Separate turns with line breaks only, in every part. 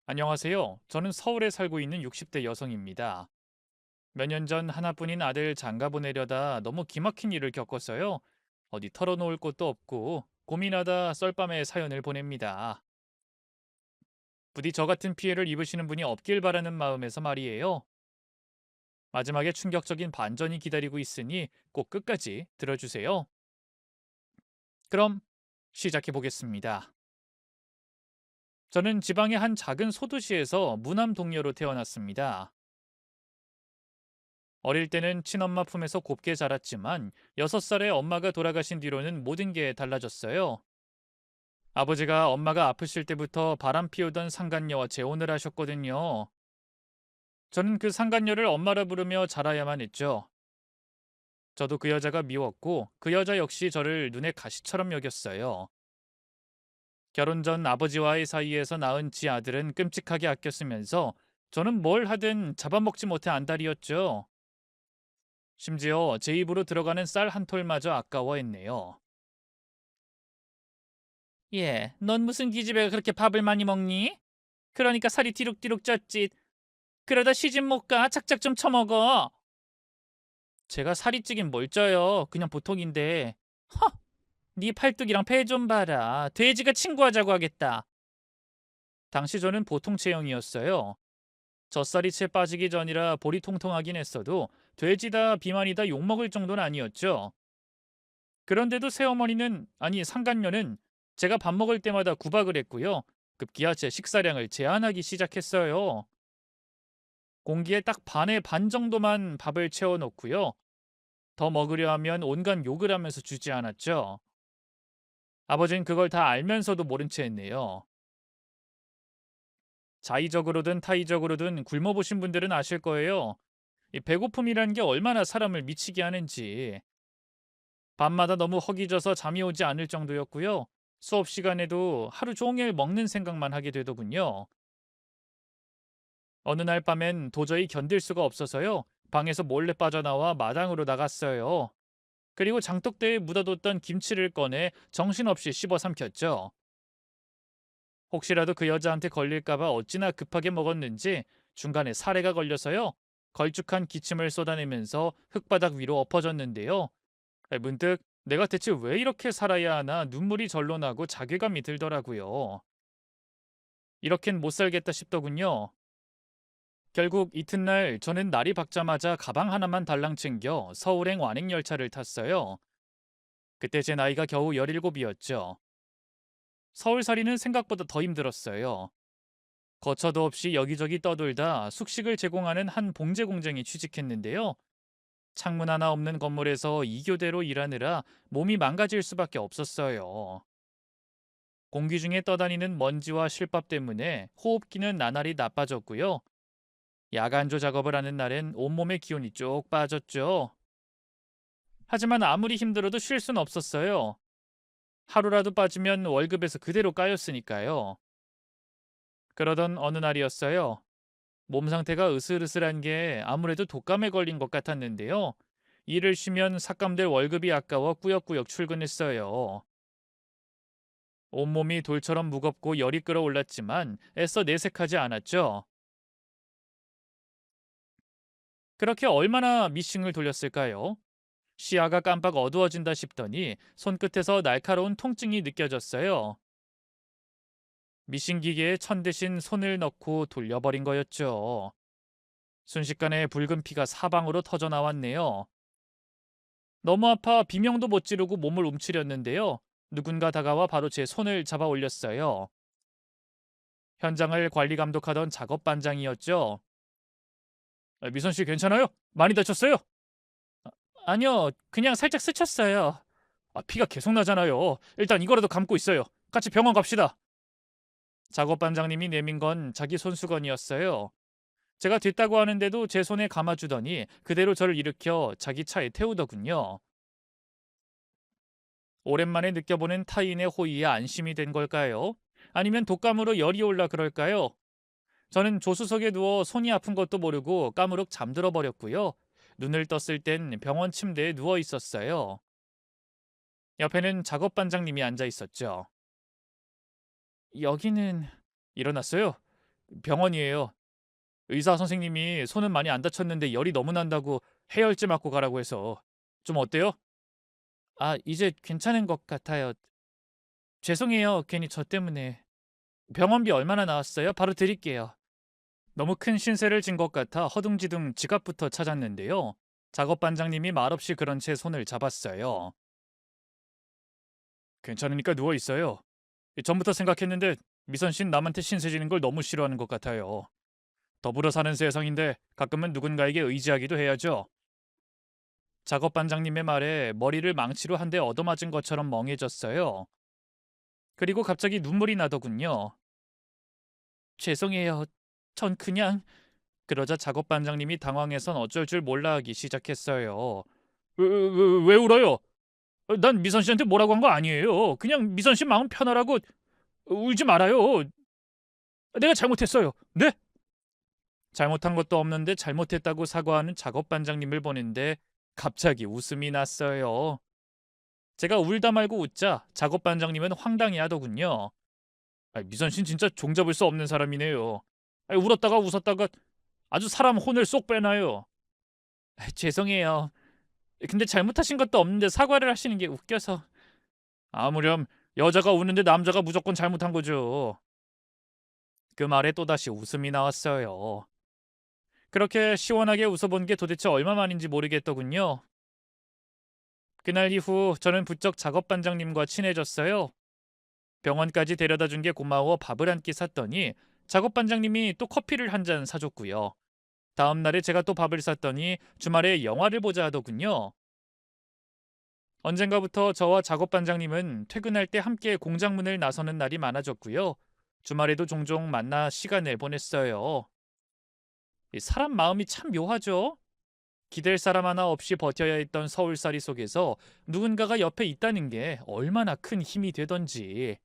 안녕하세요. 저는 서울에 살고 있는 60대 여성입니다. 몇 년 전 하나뿐인 아들 장가 보내려다 너무 기막힌 일을 겪었어요. 어디 털어놓을 곳도 없고 고민하다 썰밤에 사연을 보냅니다. 부디 저 같은 피해를 입으시는 분이 없길 바라는 마음에서 말이에요. 마지막에 충격적인 반전이 기다리고 있으니 꼭 끝까지 들어주세요. 그럼 시작해 보겠습니다. 저는 지방의 한 작은 소도시에서 무남 동료로 태어났습니다. 어릴 때는 친엄마 품에서 곱게 자랐지만 6살에 엄마가 돌아가신 뒤로는 모든 게 달라졌어요. 아버지가 엄마가 아프실 때부터 바람 피우던 상간녀와 재혼을 하셨거든요. 저는 그 상간녀를 엄마라 부르며 자라야만 했죠. 저도 그 여자가 미웠고 그 여자 역시 저를 눈의 가시처럼 여겼어요. 결혼 전 아버지와의 사이에서 낳은 지 아들은 끔찍하게 아꼈으면서 저는 뭘 하든 잡아먹지 못해 안달이었죠. 심지어 제 입으로 들어가는 쌀 한 톨마저 아까워했네요. 예, 넌 무슨 기집애가 그렇게 밥을 많이 먹니? 그러니까 살이 뒤룩뒤룩 쪘지. 그러다 시집 못 가. 착착 좀 처먹어. 제가 살이 찌긴 뭘 쪄요. 그냥 보통인데. 허! 네 팔뚝이랑 배 좀 봐라. 돼지가 친구하자고 하겠다. 당시 저는 보통 체형이었어요. 젖살이 채 빠지기 전이라 볼이 통통하긴 했어도 돼지다 비만이다 욕먹을 정도는 아니었죠. 그런데도 새어머니는 아니 상간녀는 제가 밥 먹을 때마다 구박을 했고요. 급기야 제 식사량을 제한하기 시작했어요. 공기에 딱 반의 반 정도만 밥을 채워 놓고요. 더 먹으려 하면 온갖 욕을 하면서 주지 않았죠. 아버진 그걸 다 알면서도 모른 채 했네요. 자의적으로든 타의적으로든 굶어보신 분들은 아실 거예요. 이 배고픔이라는 게 얼마나 사람을 미치게 하는지. 밤마다 너무 허기져서 잠이 오지 않을 정도였고요. 수업 시간에도 하루 종일 먹는 생각만 하게 되더군요. 어느 날 밤엔 도저히 견딜 수가 없어서요. 방에서 몰래 빠져나와 마당으로 나갔어요. 그리고 장독대에 묻어뒀던 김치를 꺼내 정신없이 씹어 삼켰죠. 혹시라도 그 여자한테 걸릴까봐 어찌나 급하게 먹었는지 중간에 사례가 걸려서요. 걸쭉한 기침을 쏟아내면서 흙바닥 위로 엎어졌는데요. 문득 내가 대체 왜 이렇게 살아야 하나 눈물이 절로 나고 자괴감이 들더라고요. 이렇겐 못 살겠다 싶더군요. 결국 이튿날 저는 날이 밝자마자 가방 하나만 달랑 챙겨 서울행 완행열차를 탔어요. 그때 제 나이가 겨우 17이었죠. 서울살이는 생각보다 더 힘들었어요. 거처도 없이 여기저기 떠돌다 숙식을 제공하는 한 봉제 공장에 취직했는데요. 창문 하나 없는 건물에서 2교대로 일하느라 몸이 망가질 수밖에 없었어요. 공기 중에 떠다니는 먼지와 실밥 때문에 호흡기는 나날이 나빠졌고요. 야간조 작업을 하는 날엔 온몸의 기운이 쭉 빠졌죠. 하지만 아무리 힘들어도 쉴 순 없었어요. 하루라도 빠지면 월급에서 그대로 까였으니까요. 그러던 어느 날이었어요. 몸 상태가 으슬으슬한 게 아무래도 독감에 걸린 것 같았는데요. 일을 쉬면 삭감될 월급이 아까워 꾸역꾸역 출근했어요. 온몸이 돌처럼 무겁고 열이 끌어올랐지만 애써 내색하지 않았죠. 그렇게 얼마나 미싱을 돌렸을까요? 시야가 깜빡 어두워진다 싶더니 손끝에서 날카로운 통증이 느껴졌어요. 미싱 기계에 천 대신 손을 넣고 돌려버린 거였죠. 순식간에 붉은 피가 사방으로 터져 나왔네요. 너무 아파 비명도 못 지르고 몸을 움츠렸는데요. 누군가 다가와 바로 제 손을 잡아 올렸어요. 현장을 관리 감독하던 작업 반장이었죠. 미선 씨 괜찮아요? 많이 다쳤어요? 아니요, 그냥 살짝 스쳤어요. 피가 계속 나잖아요. 일단 이거라도 감고 있어요. 같이 병원 갑시다. 작업 반장님이 내민 건 자기 손수건이었어요. 제가 됐다고 하는데도 제 손에 감아주더니 그대로 저를 일으켜 자기 차에 태우더군요. 오랜만에 느껴보는 타인의 호의에 안심이 된 걸까요? 아니면 독감으로 열이 올라 그럴까요? 저는 조수석에 누워 손이 아픈 것도 모르고 까무룩 잠들어 버렸고요. 눈을 떴을 땐 병원 침대에 누워 있었어요. 옆에는 작업 반장님이 앉아 있었죠. 여기는 일어났어요. 병원이에요. 의사 선생님이 손은 많이 안 다쳤는데 열이 너무 난다고 해열제 맞고 가라고 해서. 좀 어때요? 아, 이제 괜찮은 것 같아요. 죄송해요. 괜히 저 때문에. 병원비 얼마나 나왔어요? 바로 드릴게요. 너무 큰 신세를 진 것 같아 허둥지둥 지갑부터 찾았는데요. 작업 반장님이 말없이 그런 채 손을 잡았어요. 괜찮으니까 누워 있어요. 전부터 생각했는데 미선 씨는 남한테 신세 지는 걸 너무 싫어하는 것 같아요. 더불어 사는 세상인데 가끔은 누군가에게 의지하기도 해야죠. 작업 반장님의 말에 머리를 망치로 한 대 얻어맞은 것처럼 멍해졌어요. 그리고 갑자기 눈물이 나더군요. 죄송해요. 전 그냥. 그러자 작업 반장님이 당황해선 어쩔 줄 몰라 하기 시작했어요. 왜 울어요? 난 미선 씨한테 뭐라고 한 거 아니에요. 그냥 미선 씨 마음 편하라고. 울지 말아요. 내가 잘못했어요. 네? 잘못한 것도 없는데 잘못했다고 사과하는 작업 반장님을 보는데 갑자기 웃음이 났어요. 제가 울다 말고 웃자 작업 반장님은 황당해 하더군요. 미선 씨는 진짜 종잡을 수 없는 사람이네요. 울었다가 웃었다가 아주 사람 혼을 쏙 빼놔요. 죄송해요. 근데 잘못하신 것도 없는데 사과를 하시는 게 웃겨서. 아무렴 여자가 우는데 남자가 무조건 잘못한 거죠. 그 말에 또다시 웃음이 나왔어요. 그렇게 시원하게 웃어본 게 도대체 얼마만인지 모르겠더군요. 그날 이후 저는 부쩍 작업 반장님과 친해졌어요. 병원까지 데려다 준 게 고마워 밥을 한 끼 샀더니 작업 반장님이 또 커피를 한 잔 사줬고요. 다음 날에 제가 또 밥을 샀더니 주말에 영화를 보자 하더군요. 언젠가부터 저와 작업 반장님은 퇴근할 때 함께 공장문을 나서는 날이 많아졌고요. 주말에도 종종 만나 시간을 보냈어요. 이 사람 마음이 참 묘하죠? 기댈 사람 하나 없이 버텨야 했던 서울살이 속에서 누군가가 옆에 있다는 게 얼마나 큰 힘이 되던지.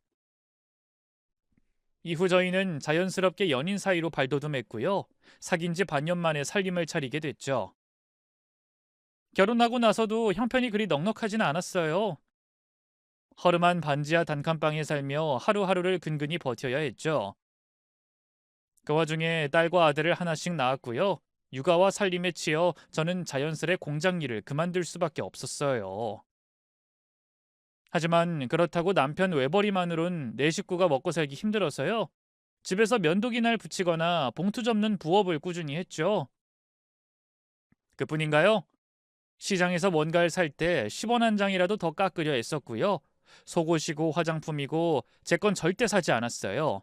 이후 저희는 자연스럽게 연인 사이로 발돋움했고요. 사귄 지 반년 만에 살림을 차리게 됐죠. 결혼하고 나서도 형편이 그리 넉넉하진 않았어요. 허름한 반지하 단칸방에 살며 하루하루를 근근히 버텨야 했죠. 그 와중에 딸과 아들을 하나씩 낳았고요. 육아와 살림에 치여 저는 자연스레 공장 일을 그만둘 수밖에 없었어요. 하지만 그렇다고 남편 외벌이만으론 내 식구가 먹고 살기 힘들어서요. 집에서 면도기 날 붙이거나 봉투 접는 부업을 꾸준히 했죠. 그뿐인가요? 시장에서 뭔가를 살 때 10원 한 장이라도 더 깎으려 애썼고요. 속옷이고 화장품이고 제 건 절대 사지 않았어요.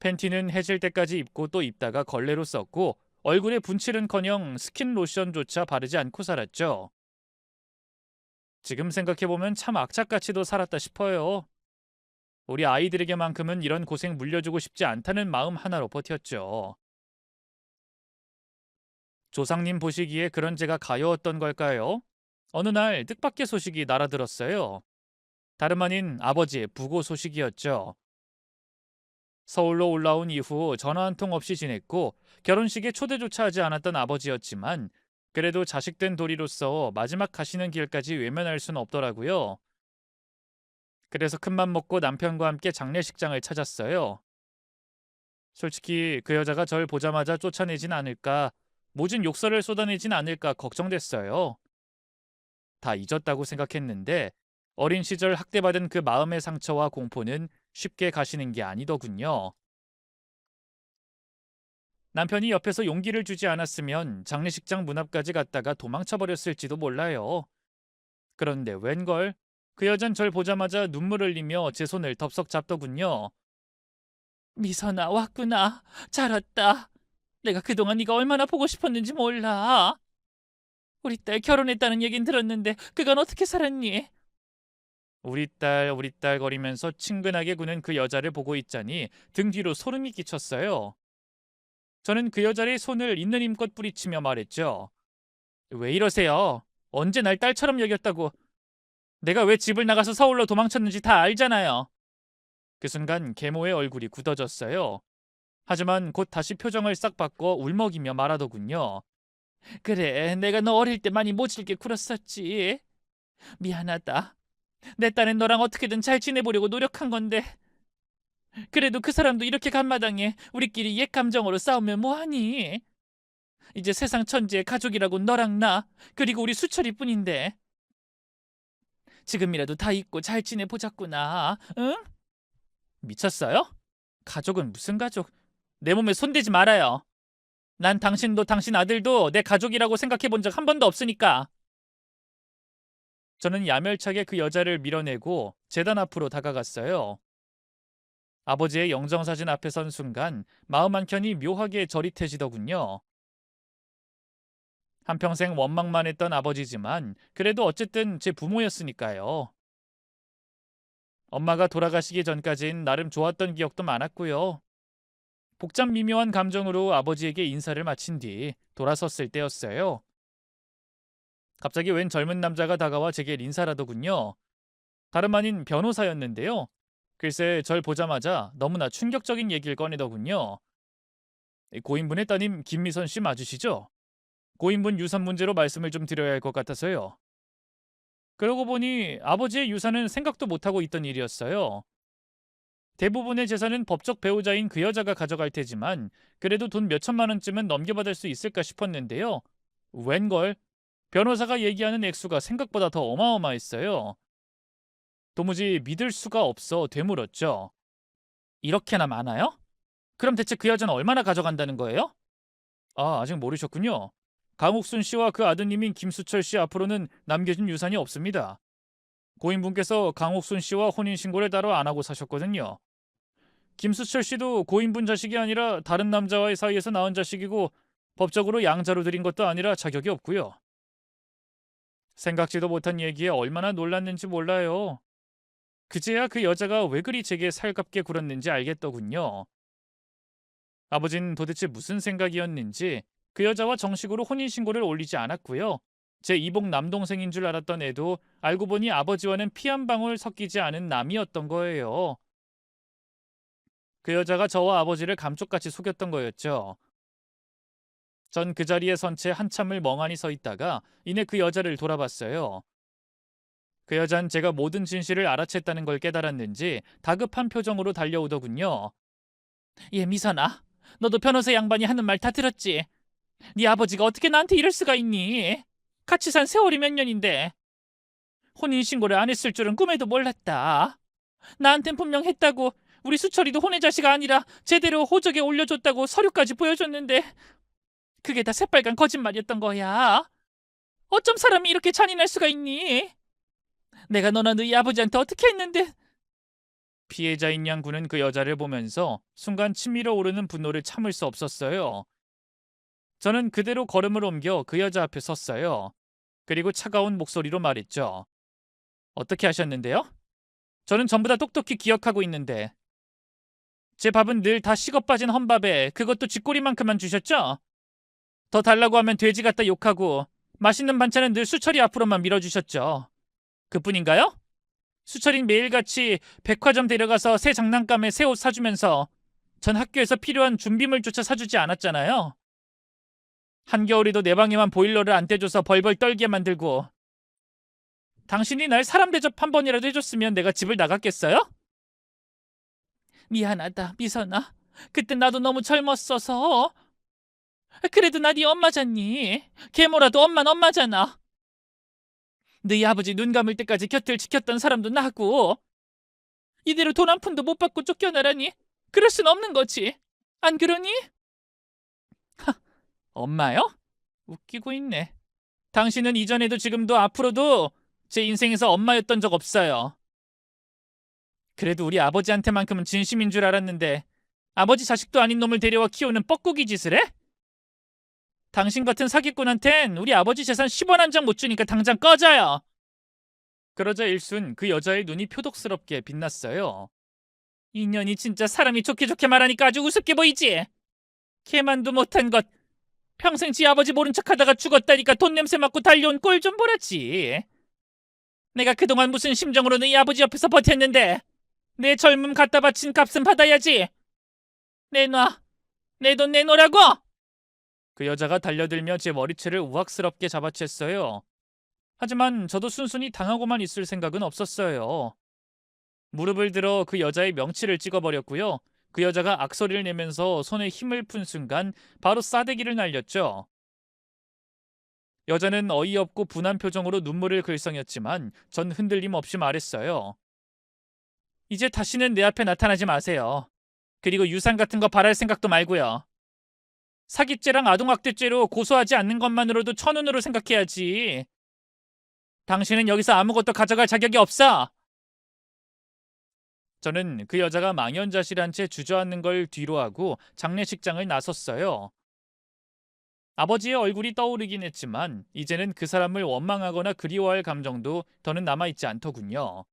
팬티는 해질 때까지 입고 또 입다가 걸레로 썼고 얼굴에 분칠은커녕 스킨 로션조차 바르지 않고 살았죠. 지금 생각해보면 참 악착같이도 살았다 싶어요. 우리 아이들에게만큼은 이런 고생 물려주고 싶지 않다는 마음 하나로 버텼죠. 조상님 보시기에 그런 제가 가여웠던 걸까요? 어느 날 뜻밖의 소식이 날아들었어요. 다름 아닌 아버지의 부고 소식이었죠. 서울로 올라온 이후 전화 한 통 없이 지냈고 결혼식에 초대조차 하지 않았던 아버지였지만 그래도 자식된 도리로서 마지막 가시는 길까지 외면할 순 없더라고요. 그래서 큰맘 먹고 남편과 함께 장례식장을 찾았어요. 솔직히 그 여자가 절 보자마자 쫓아내진 않을까, 모진 욕설을 쏟아내진 않을까 걱정됐어요. 다 잊었다고 생각했는데 어린 시절 학대받은 그 마음의 상처와 공포는 쉽게 가시는 게 아니더군요. 남편이 옆에서 용기를 주지 않았으면 장례식장 문 앞까지 갔다가 도망쳐 버렸을지도 몰라요. 그런데 웬걸? 그 여잔 절 보자마자 눈물 흘리며 제 손을 덥석 잡더군요. 미선아, 왔구나. 잘 왔다. 내가 그동안 네가 얼마나 보고 싶었는지 몰라. 우리 딸 결혼했다는 얘긴 들었는데 그건 어떻게 살았니? 우리 딸 거리면서 친근하게 구는 그 여자를 보고 있자니 등 뒤로 소름이 끼쳤어요. 저는 그 여자의 손을 있는 힘껏 뿌리치며 말했죠. 왜 이러세요? 언제 날 딸처럼 여겼다고. 내가 왜 집을 나가서 서울로 도망쳤는지 다 알잖아요. 그 순간 계모의 얼굴이 굳어졌어요. 하지만 곧 다시 표정을 싹 바꿔 울먹이며 말하더군요. 그래, 내가 너 어릴 때 많이 모질게 굴었었지. 미안하다. 내 딸은 너랑 어떻게든 잘 지내보려고 노력한 건데 그래도 그 사람도 이렇게 간마당에 우리끼리 옛 감정으로 싸우면 뭐하니? 이제 세상 천지의 가족이라고 너랑 나 그리고 우리 수철이뿐인데 지금이라도 다 잊고 잘 지내보자꾸나. 응? 미쳤어요? 가족은 무슨 가족? 내 몸에 손대지 말아요. 난 당신도 당신 아들도 내 가족이라고 생각해 본 적 한 번도 없으니까. 저는 야멸차게 그 여자를 밀어내고 재단 앞으로 다가갔어요. 아버지의 영정사진 앞에 선 순간 마음 한켠이 묘하게 저릿해지더군요. 한평생 원망만 했던 아버지지만 그래도 어쨌든 제 부모였으니까요. 엄마가 돌아가시기 전까진 나름 좋았던 기억도 많았고요. 복잡 미묘한 감정으로 아버지에게 인사를 마친 뒤 돌아섰을 때였어요. 갑자기 웬 젊은 남자가 다가와 제게 인사를 하더군요. 다름 아닌 변호사였는데요. 글쎄 절 보자마자 너무나 충격적인 얘기를 꺼내더군요. 고인분의 따님 김미선 씨 맞으시죠? 고인분 유산 문제로 말씀을 좀 드려야 할 것 같아서요. 그러고 보니 아버지의 유산은 생각도 못하고 있던 일이었어요. 대부분의 재산은 법적 배우자인 그 여자가 가져갈 테지만 그래도 돈 몇천만 원쯤은 넘겨받을 수 있을까 싶었는데요. 웬걸? 변호사가 얘기하는 액수가 생각보다 더 어마어마했어요. 도무지 믿을 수가 없어 되물었죠. 이렇게나 많아요? 그럼 대체 그 여자는 얼마나 가져간다는 거예요? 아, 아직 모르셨군요. 강옥순 씨와 그 아드님인 김수철 씨 앞으로는 남겨진 유산이 없습니다. 고인분께서 강옥순 씨와 혼인신고를 따로 안 하고 사셨거든요. 김수철 씨도 고인분 자식이 아니라 다른 남자와의 사이에서 낳은 자식이고 법적으로 양자로 드린 것도 아니라 자격이 없고요. 생각지도 못한 얘기에 얼마나 놀랐는지 몰라요. 그제야 그 여자가 왜 그리 제게 살갑게 굴었는지 알겠더군요. 아버진 도대체 무슨 생각이었는지 그 여자와 정식으로 혼인신고를 올리지 않았고요. 제 이복 남동생인 줄 알았던 애도 알고 보니 아버지와는 피 한 방울 섞이지 않은 남이었던 거예요. 그 여자가 저와 아버지를 감쪽같이 속였던 거였죠. 전 그 자리에 선 채 한참을 멍하니 서 있다가 이내 그 여자를 돌아봤어요. 그 여잔 제가 모든 진실을 알아챘다는 걸 깨달았는지 다급한 표정으로 달려오더군요. 예, 미선아. 너도 변호사 양반이 하는 말 다 들었지? 네 아버지가 어떻게 나한테 이럴 수가 있니? 같이 산 세월이 몇 년인데. 혼인신고를 안 했을 줄은 꿈에도 몰랐다. 나한텐 분명 했다고. 우리 수철이도 혼의 자식 아니라 제대로 호적에 올려줬다고 서류까지 보여줬는데 그게 다 새빨간 거짓말이었던 거야. 어쩜 사람이 이렇게 잔인할 수가 있니? 내가 너나 너희 아버지한테 어떻게 했는데. 피해자인 양군은 그 여자를 보면서 순간 치밀어 오르는 분노를 참을 수 없었어요. 저는 그대로 걸음을 옮겨 그 여자 앞에 섰어요. 그리고 차가운 목소리로 말했죠. 어떻게 하셨는데요? 저는 전부 다 똑똑히 기억하고 있는데. 제 밥은 늘 다 식어 빠진 헌밥에 그것도 쥐꼬리만큼만 주셨죠? 더 달라고 하면 돼지 갖다 욕하고 맛있는 반찬은 늘 수철이 앞으로만 밀어주셨죠. 그뿐인가요? 수철인 매일같이 백화점 데려가서 새 장난감에 새 옷 사주면서 전 학교에서 필요한 준비물조차 사주지 않았잖아요. 한겨울에도 내 방에만 보일러를 안 떼줘서 벌벌 떨게 만들고. 당신이 날 사람 대접 한 번이라도 해줬으면 내가 집을 나갔겠어요? 미안하다, 미선아. 그때 나도 너무 젊었어서. 그래도 나 네 엄마잖니. 계모라도 엄만 엄마잖아. 너희 아버지 눈 감을 때까지 곁을 지켰던 사람도 나고. 이대로 돈 한 푼도 못 받고 쫓겨나라니. 그럴 순 없는 거지. 안 그러니? 엄마요? 웃기고 있네. 당신은 이전에도 지금도 앞으로도 제 인생에서 엄마였던 적 없어요. 그래도 우리 아버지한테만큼은 진심인 줄 알았는데 아버지 자식도 아닌 놈을 데려와 키우는 뻐꾸기 짓을 해? 당신 같은 사기꾼한텐 우리 아버지 재산 10원 한 장 못 주니까 당장 꺼져요. 그러자 일순 그 여자의 눈이 표독스럽게 빛났어요. 인연이 진짜 사람이 좋게 좋게 말하니까 아주 우습게 보이지? 걔만도 못한 것. 평생 지 아버지 모른 척하다가 죽었다니까 돈 냄새 맡고 달려온 꼴 좀 보라지. 내가 그동안 무슨 심정으로 네 아버지 옆에서 버텼는데 내 젊음 갖다 바친 값은 받아야지. 내놔. 내 돈 내놓으라고. 그 여자가 달려들며 제 머리채를 우악스럽게 잡아챘어요. 하지만 저도 순순히 당하고만 있을 생각은 없었어요. 무릎을 들어 그 여자의 명치를 찍어버렸고요. 그 여자가 악소리를 내면서 손에 힘을 푼 순간 바로 싸대기를 날렸죠. 여자는 어이없고 분한 표정으로 눈물을 글썽였지만 전 흔들림 없이 말했어요. 이제 다시는 내 앞에 나타나지 마세요. 그리고 유산 같은 거 바랄 생각도 말고요. 사기죄랑 아동학대죄로 고소하지 않는 것만으로도 천운으로 생각해야지. 당신은 여기서 아무것도 가져갈 자격이 없어. 저는 그 여자가 망연자실한 채 주저앉는 걸 뒤로하고 장례식장을 나섰어요. 아버지의 얼굴이 떠오르긴 했지만 이제는 그 사람을 원망하거나 그리워할 감정도 더는 남아있지 않더군요.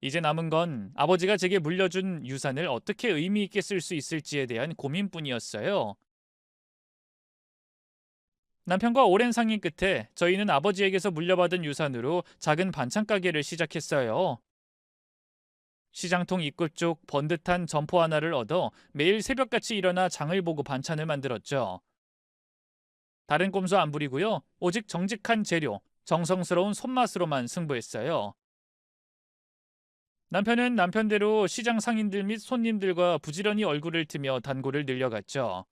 이제 남은 건 아버지가 제게 물려준 유산을 어떻게 의미 있게 쓸 수 있을지에 대한 고민뿐이었어요. 남편과 오랜 상의 끝에 저희는 아버지에게서 물려받은 유산으로 작은 반찬 가게를 시작했어요. 시장통 입구 쪽 번듯한 점포 하나를 얻어 매일 새벽같이 일어나 장을 보고 반찬을 만들었죠. 다른 꼼수 안 부리고요. 오직 정직한 재료, 정성스러운 손맛으로만 승부했어요. 남편은 남편대로 시장 상인들 및 손님들과 부지런히 얼굴을 트며 단골을 늘려갔죠.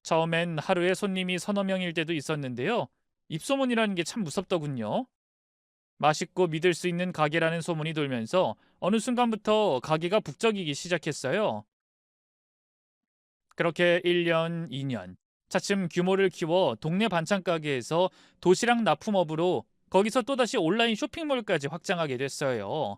처음엔 하루에 손님이 서너 명일 때도 있었는데요. 입소문이라는 게 참 무섭더군요. 맛있고 믿을 수 있는 가게라는 소문이 돌면서 어느 순간부터 가게가 북적이기 시작했어요. 그렇게 1년, 2년. 차츰 규모를 키워 동네 반찬 가게에서 도시락 납품업으로 거기서 또다시 온라인 쇼핑몰까지 확장하게 됐어요.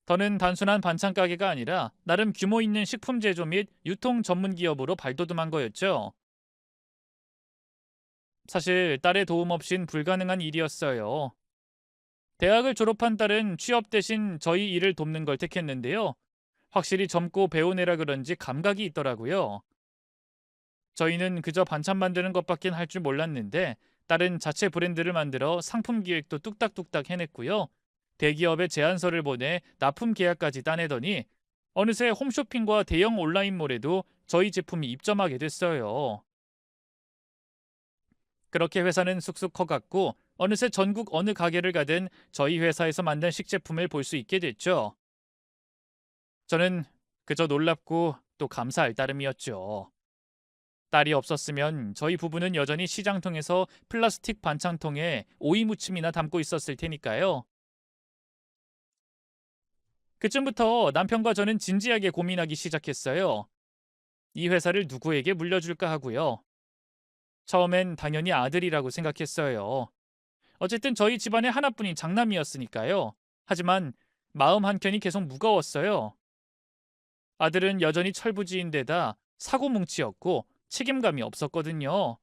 더는 단순한 반찬 가게가 아니라 나름 규모 있는 식품 제조 및 유통 전문 기업으로 발돋움한 거였죠. 사실 딸의 도움 없인 불가능한 일이었어요. 대학을 졸업한 딸은 취업 대신 저희 일을 돕는 걸 택했는데요. 확실히 젊고 배운 애라 그런지 감각이 있더라고요. 저희는 그저 반찬 만드는 것밖엔 할 줄 몰랐는데 딸은 자체 브랜드를 만들어 상품 기획도 뚝딱뚝딱 해냈고요. 대기업에 제안서를 보내 납품 계약까지 따내더니 어느새 홈쇼핑과 대형 온라인몰에도 저희 제품이 입점하게 됐어요. 그렇게 회사는 쑥쑥 커갔고 어느새 전국 어느 가게를 가든 저희 회사에서 만든 식제품을 볼 수 있게 됐죠. 저는 그저 놀랍고 또 감사할 따름이었죠. 딸이 없었으면 저희 부부는 여전히 시장통에서 플라스틱 반찬통에 오이 무침이나 담고 있었을 테니까요. 그쯤부터 남편과 저는 진지하게 고민하기 시작했어요. 이 회사를 누구에게 물려줄까 하고요. 처음엔 당연히 아들이라고 생각했어요. 어쨌든 저희 집안의 하나뿐인 장남이었으니까요. 하지만 마음 한켠이 계속 무거웠어요. 아들은 여전히 철부지인데다 사고뭉치였고 책임감이 없었거든요.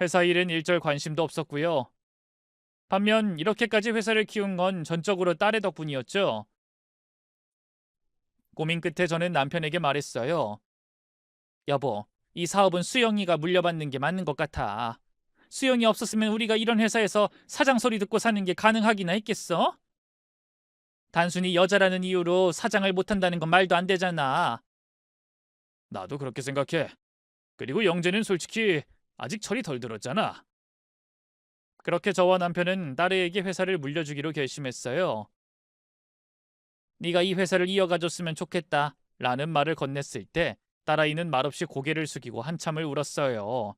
회사 일엔 일절 관심도 없었고요. 반면 이렇게까지 회사를 키운 건 전적으로 딸의 덕분이었죠. 고민 끝에 저는 남편에게 말했어요. 여보, 이 사업은 수영이가 물려받는 게 맞는 것 같아. 수영이 없었으면 우리가 이런 회사에서 사장 소리 듣고 사는 게 가능하기나 했겠어? 단순히 여자라는 이유로 사장을 못한다는 건 말도 안 되잖아. 나도 그렇게 생각해. 그리고 영재는 솔직히 아직 철이 덜 들었잖아. 그렇게 저와 남편은 딸에게 회사를 물려주기로 결심했어요. 네가 이 회사를 이어가줬으면 좋겠다 라는 말을 건넸을 때 딸아이는 말없이 고개를 숙이고 한참을 울었어요.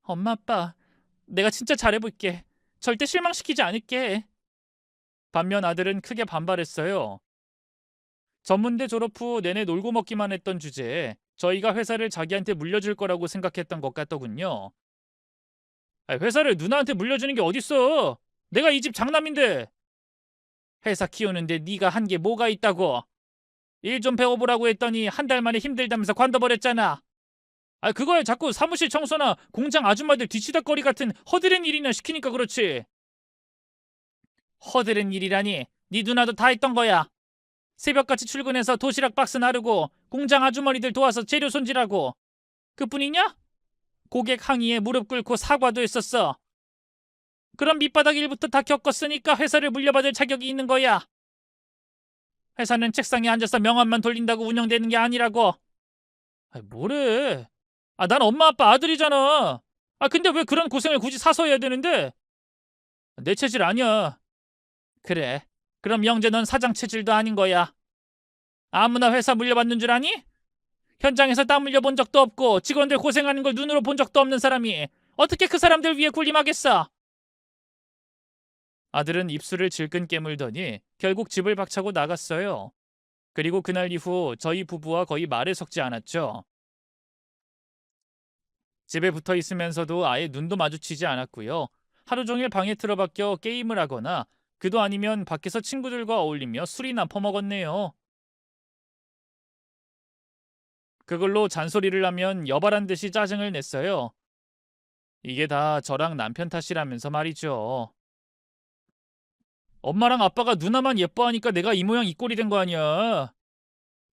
엄마 아빠, 내가 진짜 잘해볼게. 절대 실망시키지 않을게. 반면 아들은 크게 반발했어요. 전문대 졸업 후 내내 놀고 먹기만 했던 주제에 저희가 회사를 자기한테 물려줄 거라고 생각했던 것 같더군요. 회사를 누나한테 물려주는 게 어딨어? 내가 이 집 장남인데. 회사 키우는데 네가 한 게 뭐가 있다고? 일 좀 배워보라고 했더니 한 달 만에 힘들다면서 관둬버렸잖아. 그걸 자꾸 사무실 청소나 공장 아줌마들 뒤치다거리 같은 허드렛 일이나 시키니까 그렇지. 허드렛 일이라니 네 누나도 다 했던 거야. 새벽같이 출근해서 도시락 박스 나르고 공장 아주머니들 도와서 재료 손질하고. 그뿐이냐? 고객 항의에 무릎 꿇고 사과도 했었어. 그런 밑바닥 일부터 다 겪었으니까 회사를 물려받을 자격이 있는 거야. 회사는 책상에 앉아서 명함만 돌린다고 운영되는 게 아니라고. 뭐래? 난 엄마 아빠 아들이잖아. 근데 왜 그런 고생을 굳이 사서 해야 되는데? 내 체질 아니야. 그래. 그럼 영재 넌 사장 체질도 아닌 거야. 아무나 회사 물려받는 줄 아니? 현장에서 땀 흘려본 적도 없고 직원들 고생하는 걸 눈으로 본 적도 없는 사람이 어떻게 그 사람들 위해 군림하겠어? 아들은 입술을 질끈 깨물더니 결국 집을 박차고 나갔어요. 그리고 그날 이후 저희 부부와 거의 말을 섞지 않았죠. 집에 붙어 있으면서도 아예 눈도 마주치지 않았고요. 하루 종일 방에 틀어박혀 게임을 하거나 그도 아니면 밖에서 친구들과 어울리며 술이나 퍼먹었네요. 그걸로 잔소리를 하면 여발한 듯이 짜증을 냈어요. 이게 다 저랑 남편 탓이라면서 말이죠. 엄마랑 아빠가 누나만 예뻐하니까 내가 이 모양 이 꼴이 된 거 아니야.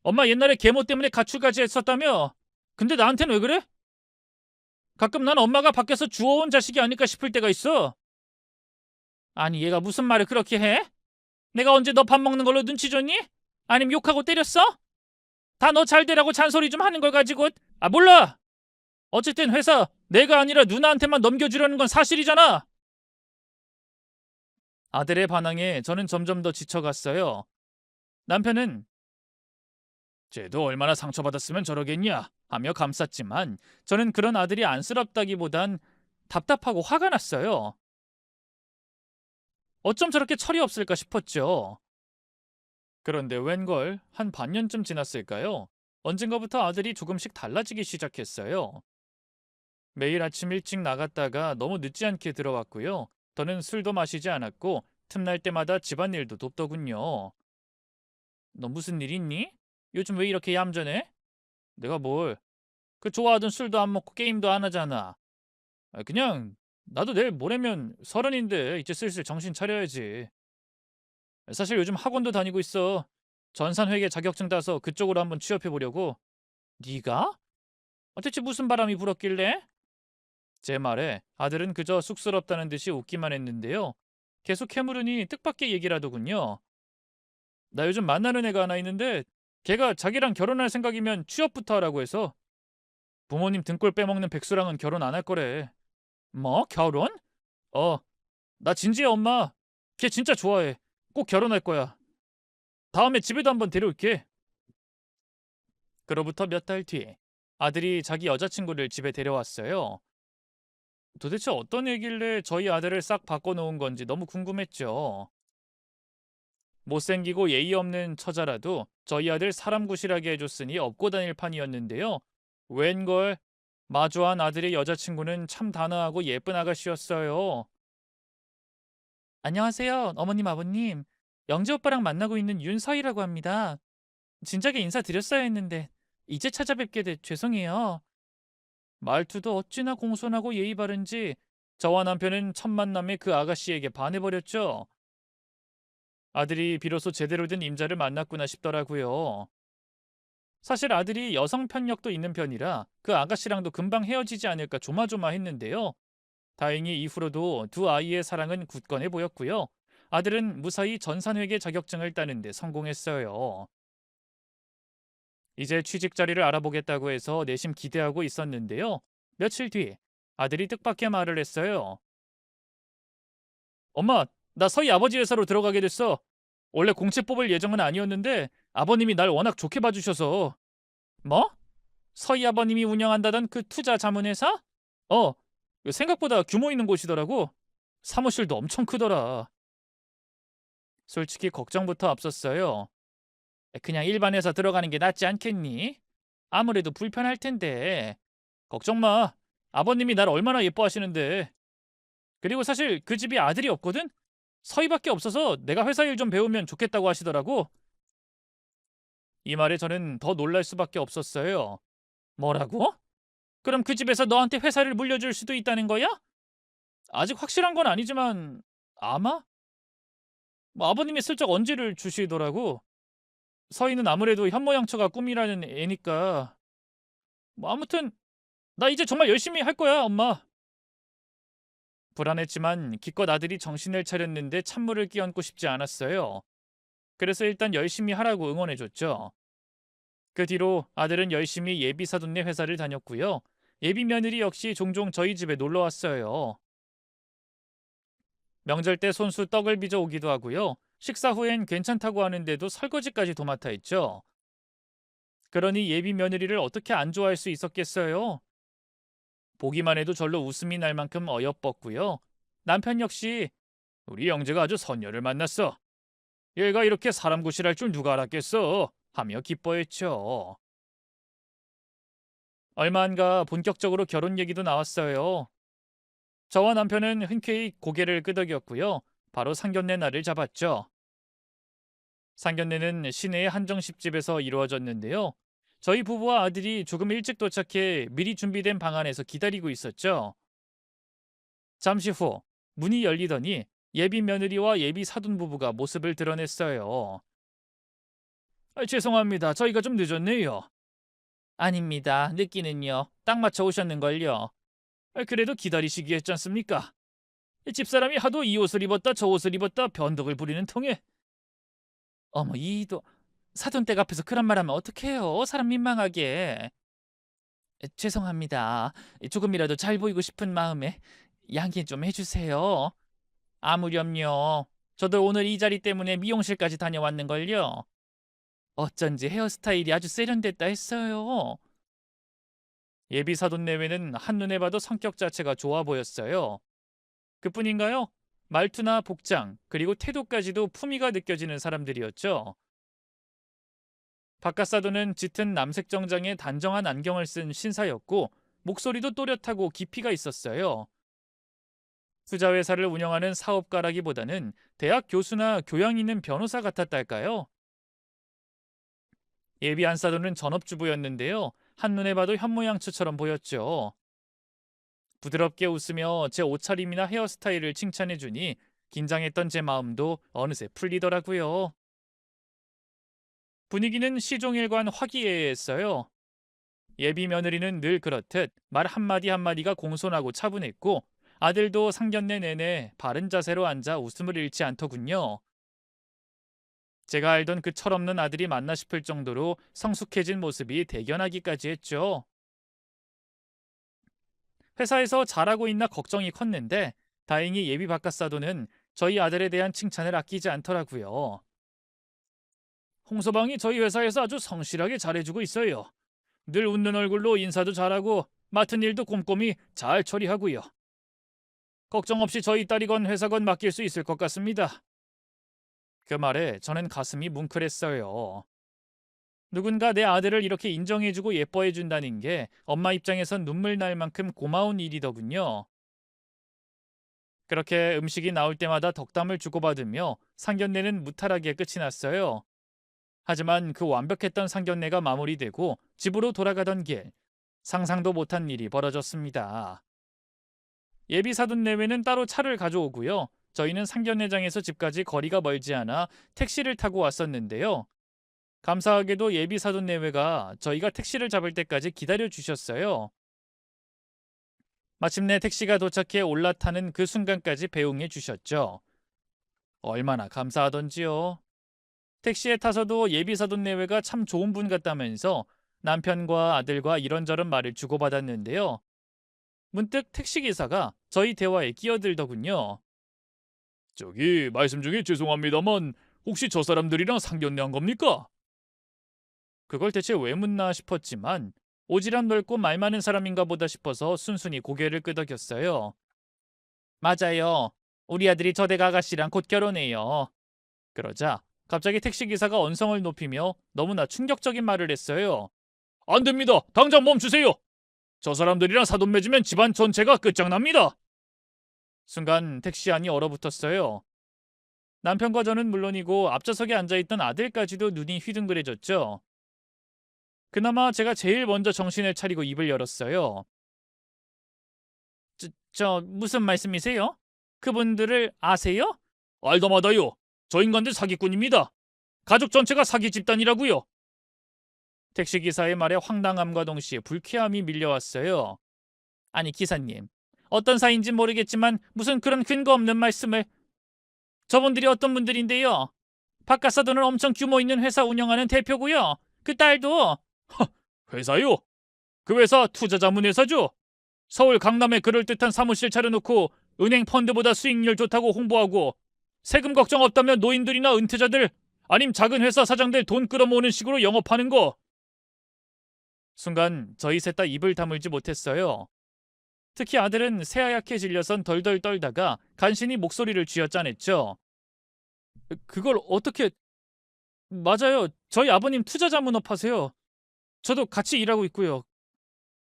엄마 옛날에 계모 때문에 가출까지 했었다며? 근데 나한테는 왜 그래? 가끔 난 엄마가 밖에서 주워온 자식이 아닐까 싶을 때가 있어. 아니 얘가 무슨 말을 그렇게 해? 내가 언제 너 밥 먹는 걸로 눈치 줬니? 아님 욕하고 때렸어? 다 너 잘 되라고 잔소리 좀 하는 걸 가지고. 아 몰라. 어쨌든 회사 내가 아니라 누나한테만 넘겨주려는 건 사실이잖아. 아들의 반항에 저는 점점 더 지쳐갔어요. 남편은 쟤도 얼마나 상처받았으면 저러겠냐 하며 감쌌지만 저는 그런 아들이 안쓰럽다기보단 답답하고 화가 났어요. 어쩜 저렇게 철이 없을까 싶었죠. 그런데 웬걸 한 반년쯤 지났을까요? 언젠가부터 아들이 조금씩 달라지기 시작했어요. 매일 아침 일찍 나갔다가 너무 늦지 않게 들어왔고요. 더는 술도 마시지 않았고 틈날 때마다 집안일도 돕더군요. 너 무슨 일 있니? 요즘 왜 이렇게 얌전해? 내가 뭘? 그 좋아하던 술도 안 먹고 게임도 안 하잖아. 그냥 나도 내일 모레면 서른인데 이제 슬슬 정신 차려야지. 사실 요즘 학원도 다니고 있어. 전산회계 자격증 따서 그쪽으로 한번 취업해 보려고. 네가? 대체 무슨 바람이 불었길래? 제 말에 아들은 그저 쑥스럽다는 듯이 웃기만 했는데요. 계속 캐물으니 뜻밖의 얘기를 하더군요. 나 요즘 만나는 애가 하나 있는데 걔가 자기랑 결혼할 생각이면 취업부터 하라고 해서 부모님 등골 빼먹는 백수랑은 결혼 안 할 거래. 뭐? 결혼? 어, 나 진지해 엄마. 걔 진짜 좋아해. 꼭 결혼할 거야. 다음에 집에도 한번 데려올게. 그로부터 몇 달 뒤 아들이 자기 여자친구를 집에 데려왔어요. 도대체 어떤 얘길래 저희 아들을 싹 바꿔놓은 건지 너무 궁금했죠. 못생기고 예의 없는 처자라도 저희 아들 사람 구실하게 해줬으니 업고 다닐 판이었는데요. 웬걸 마주한 아들의 여자친구는 참 단아하고 예쁜 아가씨였어요. 안녕하세요, 어머님, 아버님. 영재 오빠랑 만나고 있는 윤서희라고 합니다. 진작에 인사드렸어야 했는데 이제 찾아뵙게 돼 죄송해요. 말투도 어찌나 공손하고 예의 바른지 저와 남편은 첫 만남에 그 아가씨에게 반해버렸죠. 아들이 비로소 제대로 된 임자를 만났구나 싶더라고요. 사실 아들이 여성 편력도 있는 편이라 그 아가씨랑도 금방 헤어지지 않을까 조마조마했는데요. 다행히 이후로도 두 아이의 사랑은 굳건해 보였고요. 아들은 무사히 전산회계 자격증을 따는 데 성공했어요. 이제 취직 자리를 알아보겠다고 해서 내심 기대하고 있었는데요. 며칠 뒤 아들이 뜻밖의 말을 했어요. 엄마, 나 서희 아버지 회사로 들어가게 됐어. 원래 공채 뽑을 예정은 아니었는데 아버님이 날 워낙 좋게 봐주셔서. 뭐? 서희 아버님이 운영한다던 그 투자 자문회사? 어, 생각보다 규모 있는 곳이더라고. 사무실도 엄청 크더라. 솔직히 걱정부터 앞섰어요. 그냥 일반 회사 들어가는 게 낫지 않겠니? 아무래도 불편할 텐데. 걱정 마. 아버님이 날 얼마나 예뻐하시는데. 그리고 사실 그 집이 아들이 없거든? 서희밖에 없어서 내가 회사 일 좀 배우면 좋겠다고 하시더라고. 이 말에 저는 더 놀랄 수밖에 없었어요. 뭐라고? 그럼 그 집에서 너한테 회사를 물려줄 수도 있다는 거야? 아직 확실한 건 아니지만 아마? 뭐 아버님이 슬쩍 언지를 주시더라고. 서희는 아무래도 현모양처가 꿈이라는 애니까. 뭐 아무튼 나 이제 정말 열심히 할 거야, 엄마. 불안했지만 기껏 아들이 정신을 차렸는데 찬물을 끼얹고 싶지 않았어요. 그래서 일단 열심히 하라고 응원해줬죠. 그 뒤로 아들은 열심히 예비 사돈네 회사를 다녔고요. 예비 며느리 역시 종종 저희 집에 놀러 왔어요. 명절 때 손수 떡을 빚어 오기도 하고요. 식사 후엔 괜찮다고 하는데도 설거지까지 도맡아 했죠. 그러니 예비 며느리를 어떻게 안 좋아할 수 있었겠어요? 보기만 해도 절로 웃음이 날 만큼 어여뻤고요. 남편 역시 우리 영재가 아주 선녀를 만났어. 얘가 이렇게 사람 구실할 줄 누가 알았겠어? 하며 기뻐했죠. 얼마 안 가 본격적으로 결혼 얘기도 나왔어요. 저와 남편은 흔쾌히 고개를 끄덕였고요. 바로 상견례 날을 잡았죠. 상견례는 시내의 한정식집에서 이루어졌는데요. 저희 부부와 아들이 조금 일찍 도착해 미리 준비된 방 안에서 기다리고 있었죠. 잠시 후 문이 열리더니 예비 며느리와 예비 사돈 부부가 모습을 드러냈어요. 죄송합니다. 저희가 좀 늦었네요. 아닙니다. 늦기는요. 딱 맞춰 오셨는걸요. 그래도 기다리시기 했지 않습니까? 집사람이 하도 이 옷을 입었다 저 옷을 입었다 변덕을 부리는 통에. 어머, 이도 사돈댁 앞에서 그런 말 하면 어떡해요? 사람 민망하게. 죄송합니다. 조금이라도 잘 보이고 싶은 마음에 양해 좀 해주세요. 아무렴요. 저도 오늘 이 자리 때문에 미용실까지 다녀왔는걸요. 어쩐지 헤어스타일이 아주 세련됐다 했어요. 예비 사돈 내외는 한눈에 봐도 성격 자체가 좋아 보였어요. 그뿐인가요? 말투나 복장, 그리고 태도까지도 품위가 느껴지는 사람들이었죠. 바깥 사돈은 짙은 남색 정장에 단정한 안경을 쓴 신사였고 목소리도 또렷하고 깊이가 있었어요. 투자 회사를 운영하는 사업가라기보다는 대학 교수나 교양 있는 변호사 같았달까요? 예비 안사돈은 전업주부였는데요. 한눈에 봐도 현모양처처럼 보였죠. 부드럽게 웃으며 제 옷차림이나 헤어스타일을 칭찬해주니 긴장했던 제 마음도 어느새 풀리더라고요. 분위기는 시종일관 화기애애했어요. 예비 며느리는 늘 그렇듯 말 한마디 한마디가 공손하고 차분했고 아들도 상견례 내내 바른 자세로 앉아 웃음을 잃지 않더군요. 제가 알던 그 철없는 아들이 맞나 싶을 정도로 성숙해진 모습이 대견하기까지 했죠. 회사에서 잘하고 있나 걱정이 컸는데 다행히 예비 바깥사도는 저희 아들에 대한 칭찬을 아끼지 않더라고요. 홍서방이 저희 회사에서 아주 성실하게 잘해주고 있어요. 늘 웃는 얼굴로 인사도 잘하고 맡은 일도 꼼꼼히 잘 처리하고요. 걱정 없이 저희 딸이건 회사건 맡길 수 있을 것 같습니다. 그 말에 저는 가슴이 뭉클했어요. 누군가 내 아들을 이렇게 인정해주고 예뻐해준다는 게 엄마 입장에선 눈물 날 만큼 고마운 일이더군요. 그렇게 음식이 나올 때마다 덕담을 주고받으며 상견례는 무탈하게 끝이 났어요. 하지만 그 완벽했던 상견례가 마무리되고 집으로 돌아가던 길, 상상도 못한 일이 벌어졌습니다. 예비 사돈 내외는 따로 차를 가져오고요. 저희는 상견례장에서 집까지 거리가 멀지 않아 택시를 타고 왔었는데요. 감사하게도 예비 사돈 내외가 저희가 택시를 잡을 때까지 기다려 주셨어요. 마침내 택시가 도착해 올라타는 그 순간까지 배웅해 주셨죠. 얼마나 감사하던지요. 택시에 타서도 예비 사돈 내외가 참 좋은 분 같다면서 남편과 아들과 이런저런 말을 주고받았는데요. 문득 택시기사가 저희 대화에 끼어들더군요. 저기 말씀 중에 죄송합니다만 혹시 저 사람들이랑 상견례 한 겁니까? 그걸 대체 왜 묻나 싶었지만 오지랖 넓고 말 많은 사람인가 보다 싶어서 순순히 고개를 끄덕였어요. 맞아요. 우리 아들이 저 댁 아가씨랑 곧 결혼해요. 그러자 갑자기 택시기사가 언성을 높이며 너무나 충격적인 말을 했어요. 안 됩니다. 당장 멈추세요. 저 사람들이랑 사돈 맺으면 집안 전체가 끝장납니다. 순간 택시 안이 얼어붙었어요. 남편과 저는 물론이고 앞좌석에 앉아있던 아들까지도 눈이 휘둥그레졌죠. 그나마 제가 제일 먼저 정신을 차리고 입을 열었어요. 무슨 말씀이세요? 그분들을 아세요? 알다마다요. 저 인간들 사기꾼입니다. 가족 전체가 사기 집단이라고요. 택시기사의 말에 황당함과 동시에 불쾌함이 밀려왔어요. 아니 기사님, 어떤 사이인지 모르겠지만 무슨 그런 근거 없는 말씀을. 저분들이 어떤 분들인데요? 바깥사돈을 엄청 규모 있는 회사 운영하는 대표고요. 그 딸도. 회사요? 그 회사 투자자문회사죠? 서울 강남에 그럴듯한 사무실 차려놓고 은행 펀드보다 수익률 좋다고 홍보하고 세금 걱정 없다면 노인들이나 은퇴자들 아님 작은 회사 사장들 돈 끌어모으는 식으로 영업하는 거. 순간 저희 셋 다 입을 다물지 못했어요. 특히 아들은 새하얗게 질려선 덜덜 떨다가 간신히 목소리를 쥐어짜냈죠. 그걸 어떻게... 맞아요. 저희 아버님 투자 자문업 하세요. 저도 같이 일하고 있고요.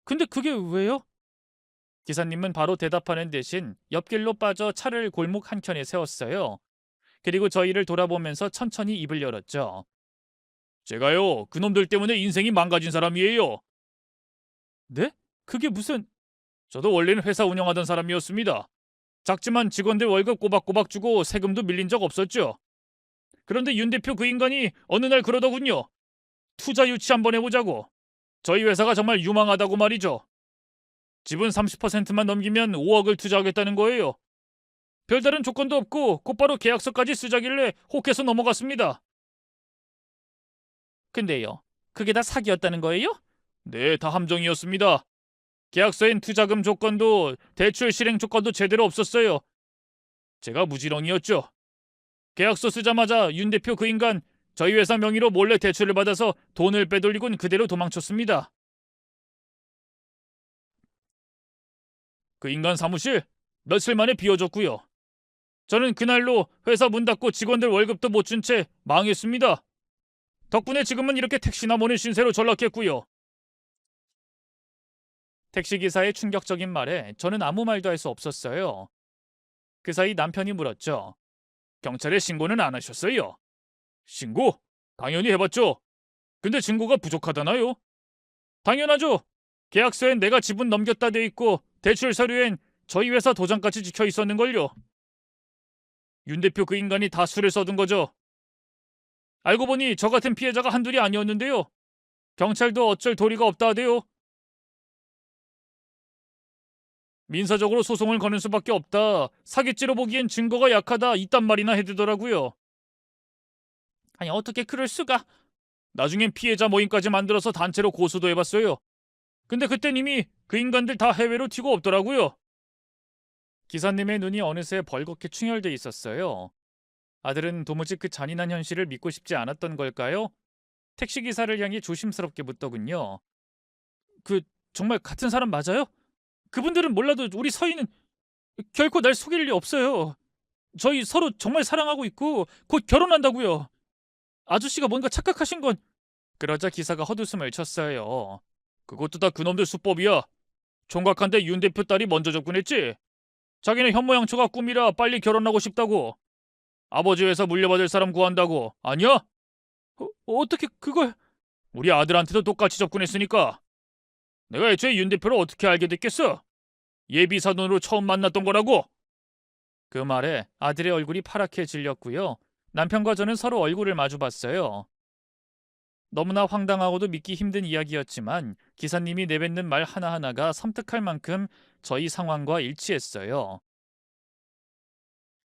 근데 그게 왜요? 기사님은 바로 대답하는 대신 옆길로 빠져 차를 골목 한켠에 세웠어요. 그리고 저희를 돌아보면서 천천히 입을 열었죠. 제가요, 그놈들 때문에 인생이 망가진 사람이에요. 네? 그게 무슨... 저도 원래는 회사 운영하던 사람이었습니다. 작지만 직원들 월급 꼬박꼬박 주고 세금도 밀린 적 없었죠. 그런데 윤 대표 그 인간이 어느 날 그러더군요. 투자 유치 한번 해보자고. 저희 회사가 정말 유망하다고 말이죠. 지분 30%만 넘기면 5억을 투자하겠다는 거예요. 별다른 조건도 없고 곧바로 계약서까지 쓰자길래 혹해서 넘어갔습니다. 근데요, 그게 다 사기였다는 거예요? 네, 다 함정이었습니다. 계약서엔 투자금 조건도 대출 실행 조건도 제대로 없었어요. 제가 무지렁이었죠. 계약서 쓰자마자 윤 대표 그 인간 저희 회사 명의로 몰래 대출을 받아서 돈을 빼돌리곤 그대로 도망쳤습니다. 그 인간 사무실 며칠 만에 비워졌고요. 저는 그날로 회사 문 닫고 직원들 월급도 못 준 채 망했습니다. 덕분에 지금은 이렇게 택시나 모는 신세로 전락했고요. 택시기사의 충격적인 말에 저는 아무 말도 할 수 없었어요. 그 사이 남편이 물었죠. 경찰에 신고는 안 하셨어요? 신고? 당연히 해봤죠. 근데 증거가 부족하다나요? 당연하죠. 계약서엔 내가 지분 넘겼다 돼 있고 대출 서류엔 저희 회사 도장까지 찍혀 있었는걸요. 윤 대표 그 인간이 다 술을 써둔 거죠. 알고 보니 저 같은 피해자가 한둘이 아니었는데요. 경찰도 어쩔 도리가 없다 하대요. 민사적으로 소송을 거는 수밖에 없다. 사기죄로 보기엔 증거가 약하다. 이딴 말이나 해대더라고요. 아니 어떻게 그럴 수가. 나중엔 피해자 모임까지 만들어서 단체로 고소도 해봤어요. 근데 그땐 이미 그 인간들 다 해외로 튀고 없더라고요. 기사님의 눈이 어느새 벌겋게 충혈돼 있었어요. 아들은 도무지 그 잔인한 현실을 믿고 싶지 않았던 걸까요? 택시기사를 향해 조심스럽게 묻더군요. 그 정말 같은 사람 맞아요? 그분들은 몰라도 우리 서희는 결코 날 속일 리 없어요. 저희 서로 정말 사랑하고 있고 곧 결혼한다고요. 아저씨가 뭔가 착각하신 건... 그러자 기사가 헛웃음을 쳤어요. 그것도 다 그놈들 수법이야. 총각한테 윤 대표 딸이 먼저 접근했지. 자기는 현모양처가 꿈이라 빨리 결혼하고 싶다고. 아버지 회사 물려받을 사람 구한다고. 아니야? 어떻게 그걸... 우리 아들한테도 똑같이 접근했으니까. 내가 애초에 윤 대표를 어떻게 알게 됐겠어? 예비 사돈으로 처음 만났던 거라고. 그 말에 아들의 얼굴이 파랗게 질렸고요. 남편과 저는 서로 얼굴을 마주봤어요. 너무나 황당하고도 믿기 힘든 이야기였지만 기사님이 내뱉는 말 하나하나가 섬뜩할 만큼 저희 상황과 일치했어요.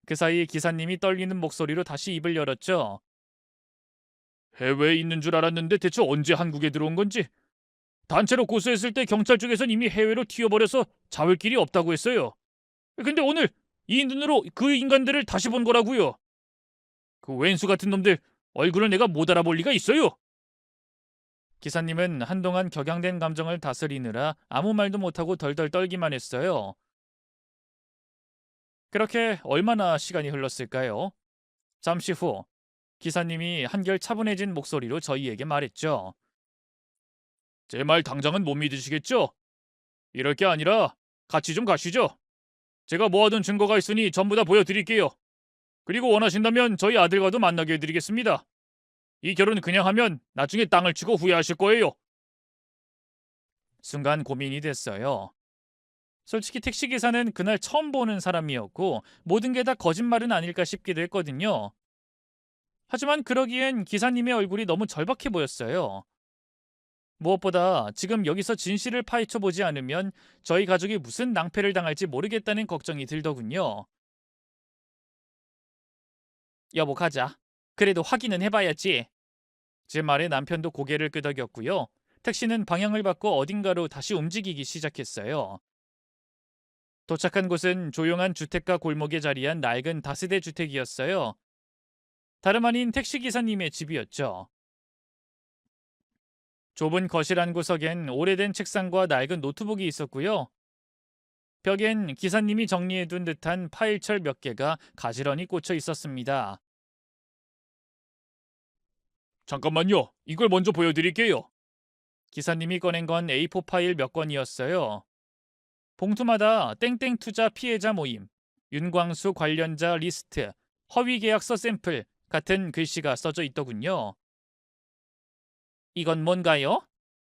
그 사이 기사님이 떨리는 목소리로 다시 입을 열었죠. 해외에 있는 줄 알았는데 대체 언제 한국에 들어온 건지. 단체로 고소했을 때 경찰 쪽에선 이미 해외로 튀어버려서 잡을 길이 없다고 했어요. 근데 오늘 이 눈으로 그 인간들을 다시 본 거라고요. 그 왼수 같은 놈들 얼굴을 내가 못 알아볼 리가 있어요. 기사님은 한동안 격양된 감정을 다스리느라 아무 말도 못하고 덜덜 떨기만 했어요. 그렇게 얼마나 시간이 흘렀을까요? 잠시 후 기사님이 한결 차분해진 목소리로 저희에게 말했죠. 제 말 당장은 못 믿으시겠죠? 이럴 게 아니라 같이 좀 가시죠. 제가 모아둔 증거가 있으니 전부 다 보여드릴게요. 그리고 원하신다면 저희 아들과도 만나게 해드리겠습니다. 이 결혼 그냥 하면 나중에 땅을 치고 후회하실 거예요. 순간 고민이 됐어요. 솔직히 택시기사는 그날 처음 보는 사람이었고 모든 게 다 거짓말은 아닐까 싶기도 했거든요. 하지만 그러기엔 기사님의 얼굴이 너무 절박해 보였어요. 무엇보다 지금 여기서 진실을 파헤쳐보지 않으면 저희 가족이 무슨 낭패를 당할지 모르겠다는 걱정이 들더군요. 여보 가자. 그래도 확인은 해봐야지. 제 말에 남편도 고개를 끄덕였고요. 택시는 방향을 바꿔 어딘가로 다시 움직이기 시작했어요. 도착한 곳은 조용한 주택가 골목에 자리한 낡은 다세대 주택이었어요. 다름 아닌 택시기사님의 집이었죠. 좁은 거실 한 구석엔 오래된 책상과 낡은 노트북이 있었고요. 벽엔 기사님이 정리해둔 듯한 파일철 몇 개가 가지런히 꽂혀 있었습니다. 잠깐만요. 이걸 먼저 보여드릴게요. 기사님이 꺼낸 건 A4 파일 몇 건이었어요. 봉투마다 땡땡 투자 피해자 모임, 윤광수 관련자 리스트, 허위 계약서 샘플 같은 글씨가 써져 있더군요. 이건 뭔가요?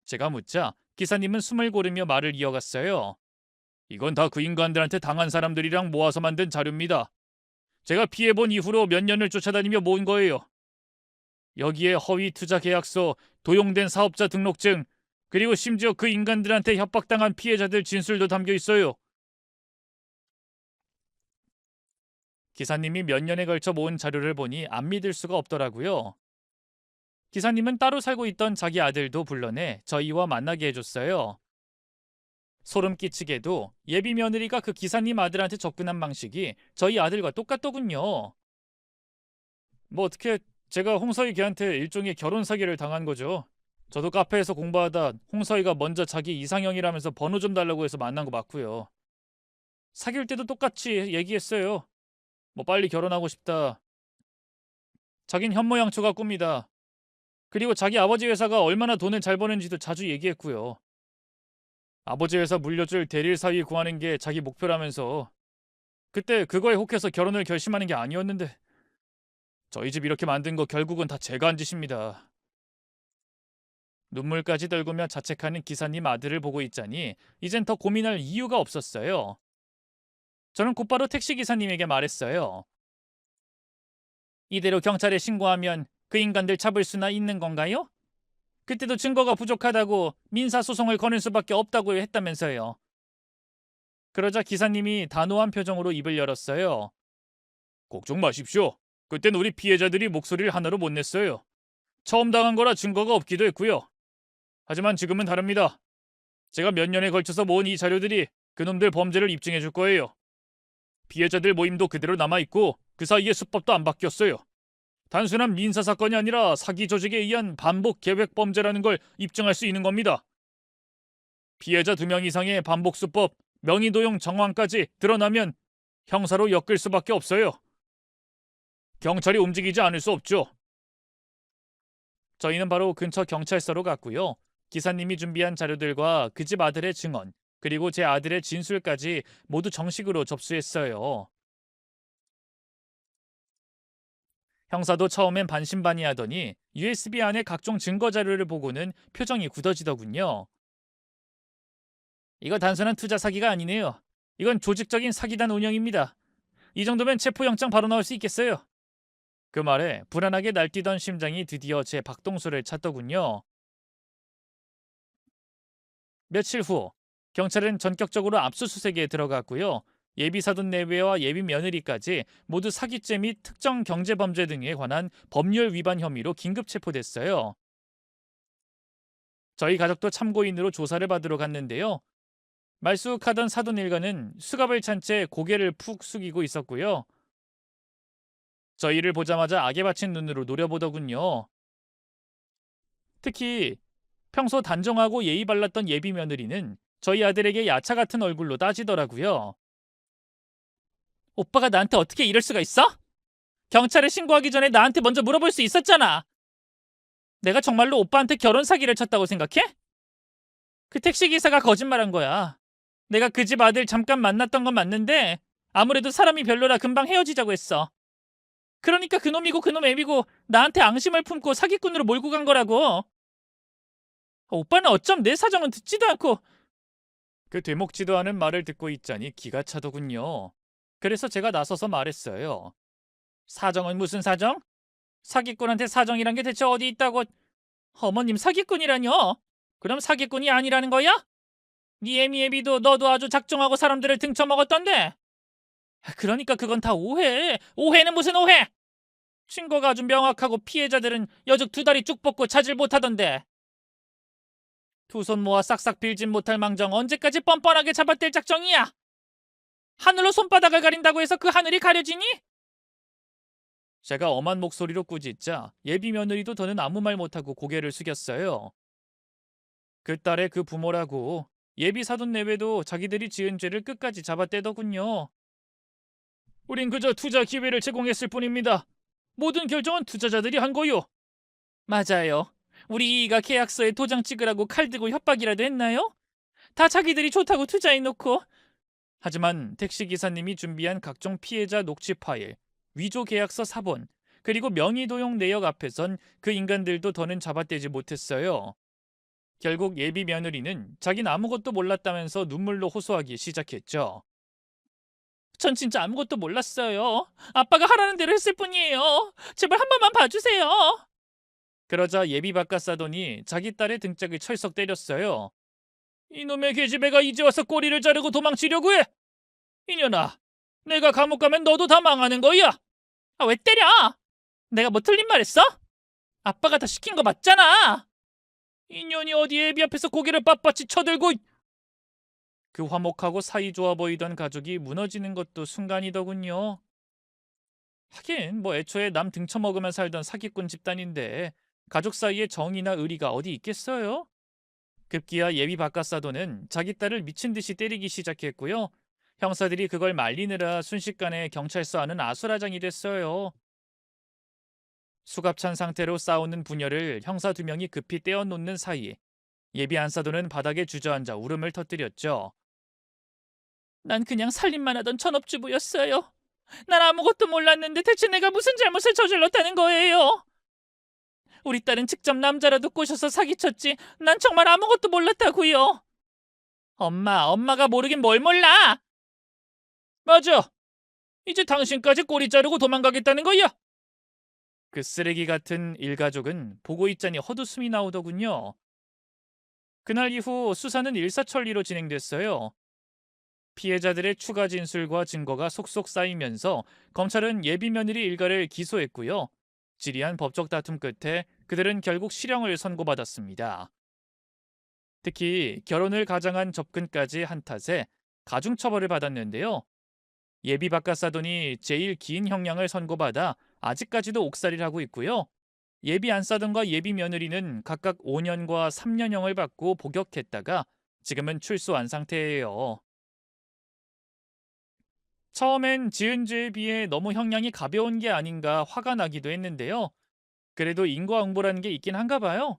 제가 묻자 기사님은 숨을 고르며 말을 이어갔어요. 이건 다 그 인간들한테 당한 사람들이랑 모아서 만든 자료입니다. 제가 피해본 이후로 몇 년을 쫓아다니며 모은 거예요. 여기에 허위 투자 계약서, 도용된 사업자 등록증, 그리고 심지어 그 인간들한테 협박당한 피해자들 진술도 담겨 있어요. 기사님이 몇 년에 걸쳐 모은 자료를 보니 안 믿을 수가 없더라고요. 기사님은 따로 살고 있던 자기 아들도 불러내 저희와 만나게 해줬어요. 소름 끼치게도 예비 며느리가 그 기사님 아들한테 접근한 방식이 저희 아들과 똑같더군요. 뭐 어떻게 제가 홍서희 걔한테 일종의 결혼 사기를 당한 거죠. 저도 카페에서 공부하다 홍서희가 먼저 자기 이상형이라면서 번호 좀 달라고 해서 만난 거 맞고요. 사귈 때도 똑같이 얘기했어요. 뭐 빨리 결혼하고 싶다. 자긴 현모양처가 꿈이다. 그리고 자기 아버지 회사가 얼마나 돈을 잘 버는지도 자주 얘기했고요. 아버지 회사 물려줄 대릴 사위 구하는 게 자기 목표라면서 그때 그거에 혹해서 결혼을 결심하는 게 아니었는데 저희 집 이렇게 만든 거 결국은 다 제가 한 짓입니다. 눈물까지 떨구며 자책하는 기사님 아들을 보고 있자니 이젠 더 고민할 이유가 없었어요. 저는 곧바로 택시기사님에게 말했어요. 이대로 경찰에 신고하면 그 인간들 잡을 수나 있는 건가요? 그때도 증거가 부족하다고 민사소송을 거는 수밖에 없다고 했다면서요. 그러자 기사님이 단호한 표정으로 입을 열었어요. 걱정 마십시오. 그땐 우리 피해자들이 목소리를 하나로 못 냈어요. 처음 당한 거라 증거가 없기도 했고요. 하지만 지금은 다릅니다. 제가 몇 년에 걸쳐서 모은 이 자료들이 그놈들 범죄를 입증해 줄 거예요. 피해자들 모임도 그대로 남아있고 그 사이에 수법도 안 바뀌었어요. 단순한 민사사건이 아니라 사기 조직에 의한 반복 계획 범죄라는 걸 입증할 수 있는 겁니다. 피해자 2명 이상의 반복 수법, 명의도용 정황까지 드러나면 형사로 엮을 수밖에 없어요. 경찰이 움직이지 않을 수 없죠. 저희는 바로 근처 경찰서로 갔고요. 기사님이 준비한 자료들과 그 집 아들의 증언, 그리고 제 아들의 진술까지 모두 정식으로 접수했어요. 형사도 처음엔 반신반의하더니 USB 안에 각종 증거 자료를 보고는 표정이 굳어지더군요. 이거 단순한 투자 사기가 아니네요. 이건 조직적인 사기단 운영입니다. 이 정도면 체포영장 바로 나올 수 있겠어요. 그 말에 불안하게 날뛰던 심장이 드디어 제 박동수를 찾더군요. 며칠 후 경찰은 전격적으로 압수수색에 들어갔고요. 예비사돈 내외와 예비 며느리까지 모두 사기죄 및 특정 경제범죄 등에 관한 법률 위반 혐의로 긴급 체포됐어요. 저희 가족도 참고인으로 조사를 받으러 갔는데요. 말쑥하던 사돈 일가는 수갑을 찬 채 고개를 푹 숙이고 있었고요. 저희를 보자마자 악에 받친 눈으로 노려보더군요. 특히 평소 단정하고 예의 발랐던 예비 며느리는 저희 아들에게 야차 같은 얼굴로 따지더라고요. 오빠가 나한테 어떻게 이럴 수가 있어? 경찰에 신고하기 전에 나한테 먼저 물어볼 수 있었잖아. 내가 정말로 오빠한테 결혼 사기를 쳤다고 생각해? 그 택시기사가 거짓말한 거야. 내가 그 집 아들 잠깐 만났던 건 맞는데 아무래도 사람이 별로라 금방 헤어지자고 했어. 그러니까 그놈이고 그놈 애비고 나한테 앙심을 품고 사기꾼으로 몰고 간 거라고. 오빠는 어쩜 내 사정은 듣지도 않고. 그 되먹지도 않은 말을 듣고 있자니 기가 차더군요. 그래서 제가 나서서 말했어요. 사정은 무슨 사정? 사기꾼한테 사정이란 게 대체 어디 있다고. 어머님 사기꾼이라뇨? 그럼 사기꾼이 아니라는 거야? 네 애미 애비도 너도 아주 작정하고 사람들을 등쳐먹었던데. 그러니까 그건 다 오해. 오해는 무슨 오해? 증거가 아주 명확하고 피해자들은 여적 2다리 쭉 뻗고 찾질 못하던데. 2손 모아 싹싹 빌진 못할 망정 언제까지 뻔뻔하게 잡아댈 작정이야? 하늘로 손바닥을 가린다고 해서 그 하늘이 가려지니? 제가 엄한 목소리로 꾸짖자 예비 며느리도 더는 아무 말 못하고 고개를 숙였어요. 그 딸의 그 부모라고 예비 사돈 내외도 자기들이 지은 죄를 끝까지 잡아떼더군요. 우린 그저 투자 기회를 제공했을 뿐입니다. 모든 결정은 투자자들이 한 거요. 맞아요. 우리 이가 계약서에 도장 찍으라고 칼 들고 협박이라도 했나요? 다 자기들이 좋다고 투자해놓고. 하지만 택시기사님이 준비한 각종 피해자 녹취 파일, 위조 계약서 사본, 그리고 명의도용 내역 앞에선 그 인간들도 더는 잡아떼지 못했어요. 결국 예비 며느리는 자긴 아무것도 몰랐다면서 눈물로 호소하기 시작했죠. 전 진짜 아무것도 몰랐어요. 아빠가 하라는 대로 했을 뿐이에요. 제발 한 번만 봐주세요. 그러자 예비 바깥사돈이 자기 딸의 등짝을 철썩 때렸어요. 이놈의 계집애가 이제 와서 꼬리를 자르고 도망치려고 해. 이년아, 내가 감옥 가면 너도 다 망하는 거야. 아, 왜 때려? 내가 뭐 틀린 말 했어? 아빠가 다 시킨 거 맞잖아. 인연이 어디 애비 앞에서 고개를 빳빳이 쳐들고. 그 화목하고 사이좋아 보이던 가족이 무너지는 것도 순간이더군요. 하긴 뭐 애초에 남 등쳐먹으며 살던 사기꾼 집단인데 가족 사이에 정의나 의리가 어디 있겠어요? 급기야 예비 바깥사도는 자기 딸을 미친 듯이 때리기 시작했고요. 형사들이 그걸 말리느라 순식간에 경찰서 안은 아수라장이 됐어요. 수갑찬 상태로 싸우는 부녀를 형사 2명이 급히 떼어놓는 사이 예비 안사도는 바닥에 주저앉아 울음을 터뜨렸죠. 난 그냥 살림만 하던 전업주부였어요. 난 아무것도 몰랐는데 대체 내가 무슨 잘못을 저질렀다는 거예요? 우리 딸은 직접 남자라도 꼬셔서 사기쳤지. 난 정말 아무것도 몰랐다고요. 엄마가 모르긴 뭘 몰라. 맞아. 이제 당신까지 꼬리 자르고 도망가겠다는 거야. 그 쓰레기 같은 일가족은 보고 있자니 헛웃음이 나오더군요. 그날 이후 수사는 일사천리로 진행됐어요. 피해자들의 추가 진술과 증거가 속속 쌓이면서 검찰은 예비 며느리 일가를 기소했고요. 지리한 법적 다툼 끝에 그들은 결국 실형을 선고받았습니다. 특히 결혼을 가장한 접근까지 한 탓에 가중처벌을 받았는데요. 예비 바깥사돈이 제일 긴 형량을 선고받아 아직까지도 옥살이를 하고 있고요. 예비 안사돈과 예비 며느리는 각각 5년과 3년형을 받고 복역했다가 지금은 출소한 상태예요. 처음엔 지은 죄에 비해 너무 형량이 가벼운 게 아닌가 화가 나기도 했는데요. 그래도 인과응보라는 게 있긴 한가 봐요.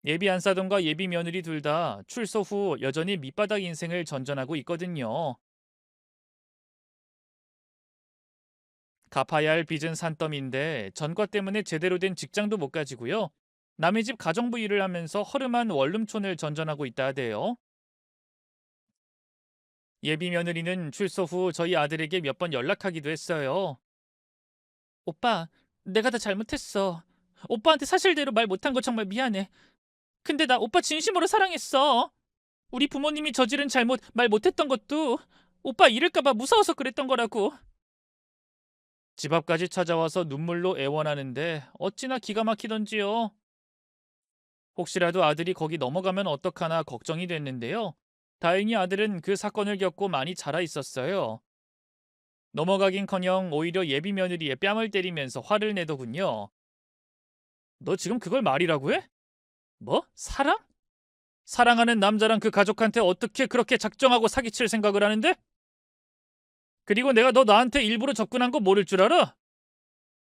예비 안사돈과 예비 며느리 둘 다 출소 후 여전히 밑바닥 인생을 전전하고 있거든요. 갚아야 할 빚은 산더미인데 전과 때문에 제대로 된 직장도 못 가지고요. 남의 집 가정부 일을 하면서 허름한 원룸촌을 전전하고 있다 하대요. 예비 며느리는 출소 후 저희 아들에게 몇 번 연락하기도 했어요. 오빠, 내가 다 잘못했어. 오빠한테 사실대로 말 못한 거 정말 미안해. 근데 나 오빠 진심으로 사랑했어. 우리 부모님이 저지른 잘못 말 못했던 것도 오빠 잃을까봐 무서워서 그랬던 거라고. 집 앞까지 찾아와서 눈물로 애원하는데 어찌나 기가 막히던지요. 혹시라도 아들이 거기 넘어가면 어떡하나 걱정이 됐는데요. 다행히 아들은 그 사건을 겪고 많이 자라 있었어요. 넘어가긴커녕 오히려 예비 며느리의 뺨을 때리면서 화를 내더군요. 너 지금 그걸 말이라고 해? 뭐? 사랑? 사랑하는 남자랑 그 가족한테 어떻게 그렇게 작정하고 사기칠 생각을 하는데? 그리고 내가 너 나한테 일부러 접근한 거 모를 줄 알아?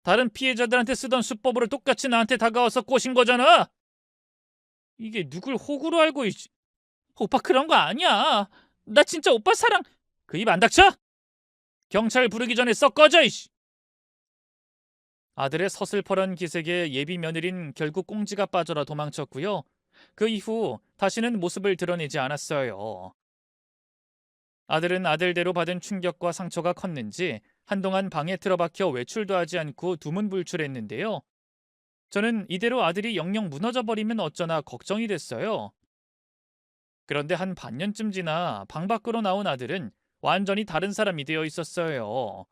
다른 피해자들한테 쓰던 수법으로 똑같이 나한테 다가와서 꼬신 거잖아. 이게 누굴 호구로 알고 오빠 그런 거 아니야. 나 진짜 오빠 사랑. 그 입 안 닥쳐? 경찰 부르기 전에 썩 꺼져 이씨. 아들의 서슬퍼런 기색에 예비 며느린 결국 꽁지가 빠져라 도망쳤고요. 그 이후 다시는 모습을 드러내지 않았어요. 아들은 아들대로 받은 충격과 상처가 컸는지 한동안 방에 틀어박혀 외출도 하지 않고 두문불출했는데요. 저는 이대로 아들이 영영 무너져 버리면 어쩌나 걱정이 됐어요. 그런데 한 반년쯤 지나 방 밖으로 나온 아들은 완전히 다른 사람이 되어 있었어요.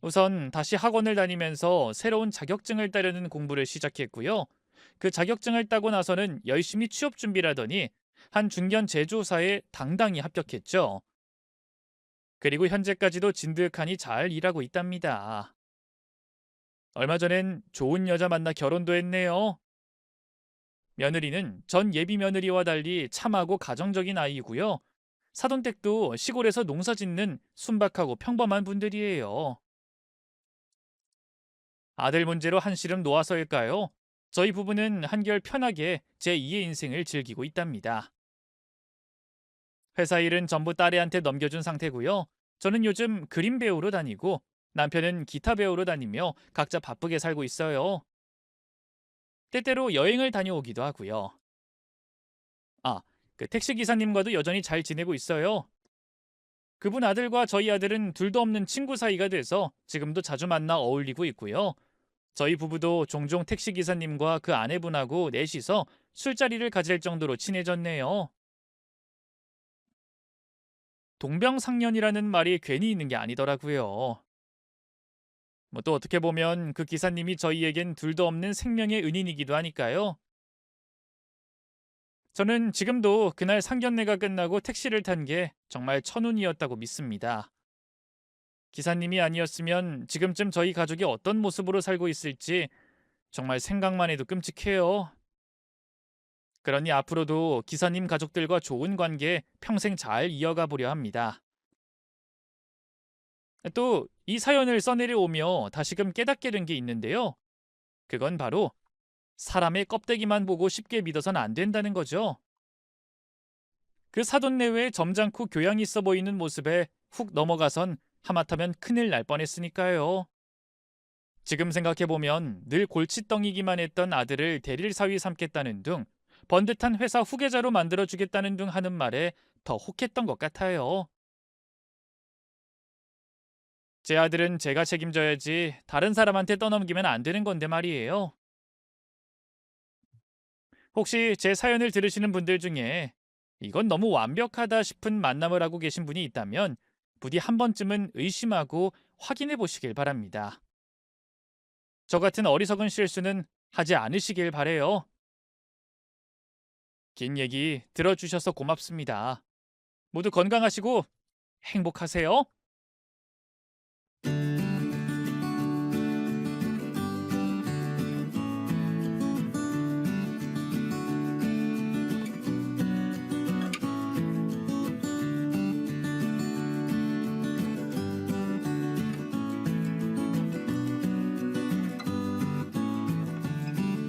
우선 다시 학원을 다니면서 새로운 자격증을 따려는 공부를 시작했고요. 그 자격증을 따고 나서는 열심히 취업 준비를 하더니 한 중견 제조사에 당당히 합격했죠. 그리고 현재까지도 진득하니 잘 일하고 있답니다. 얼마 전엔 좋은 여자 만나 결혼도 했네요. 며느리는 전 예비 며느리와 달리 참하고 가정적인 아이고요. 사돈댁도 시골에서 농사 짓는 순박하고 평범한 분들이에요. 아들 문제로 한시름 놓아서일까요? 저희 부부는 한결 편하게 제2의 인생을 즐기고 있답니다. 회사 일은 전부 딸애한테 넘겨준 상태고요. 저는 요즘 그림 배우러 다니고 남편은 기타 배우러 다니며 각자 바쁘게 살고 있어요. 때때로 여행을 다녀오기도 하고요. 아, 그 택시 기사님과도 여전히 잘 지내고 있어요. 그분 아들과 저희 아들은 둘도 없는 친구 사이가 돼서 지금도 자주 만나 어울리고 있고요. 저희 부부도 종종 택시 기사님과 그 아내분하고 넷이서 술자리를 가질 정도로 친해졌네요. 동병상련이라는 말이 괜히 있는 게 아니더라고요. 뭐 또 어떻게 보면 그 기사님이 저희에겐 둘도 없는 생명의 은인이기도 하니까요. 저는 지금도 그날 상견례가 끝나고 택시를 탄 게 정말 천운이었다고 믿습니다. 기사님이 아니었으면 지금쯤 저희 가족이 어떤 모습으로 살고 있을지 정말 생각만 해도 끔찍해요. 그러니 앞으로도 기사님 가족들과 좋은 관계 평생 잘 이어가 보려 합니다. 또 이 사연을 써내려오며 다시금 깨닫게 된 게 있는데요. 그건 바로 사람의 껍데기만 보고 쉽게 믿어선 안 된다는 거죠. 그 사돈 내외의 점잖고 교양 있어 보이는 모습에 훅 넘어가선 하마터면 큰일 날 뻔했으니까요. 지금 생각해보면 늘 골칫덩이기만 했던 아들을 대릴 사위 삼겠다는 둥, 번듯한 회사 후계자로 만들어주겠다는 둥 하는 말에 더 혹했던 것 같아요. 제 아들은 제가 책임져야지 다른 사람한테 떠넘기면 안 되는 건데 말이에요. 혹시 제 사연을 들으시는 분들 중에 이건 너무 완벽하다 싶은 만남을 하고 계신 분이 있다면 부디 한 번쯤은 의심하고 확인해 보시길 바랍니다. 저 같은 어리석은 실수는 하지 않으시길 바래요. 긴 얘기 들어주셔서 고맙습니다. 모두 건강하시고 행복하세요.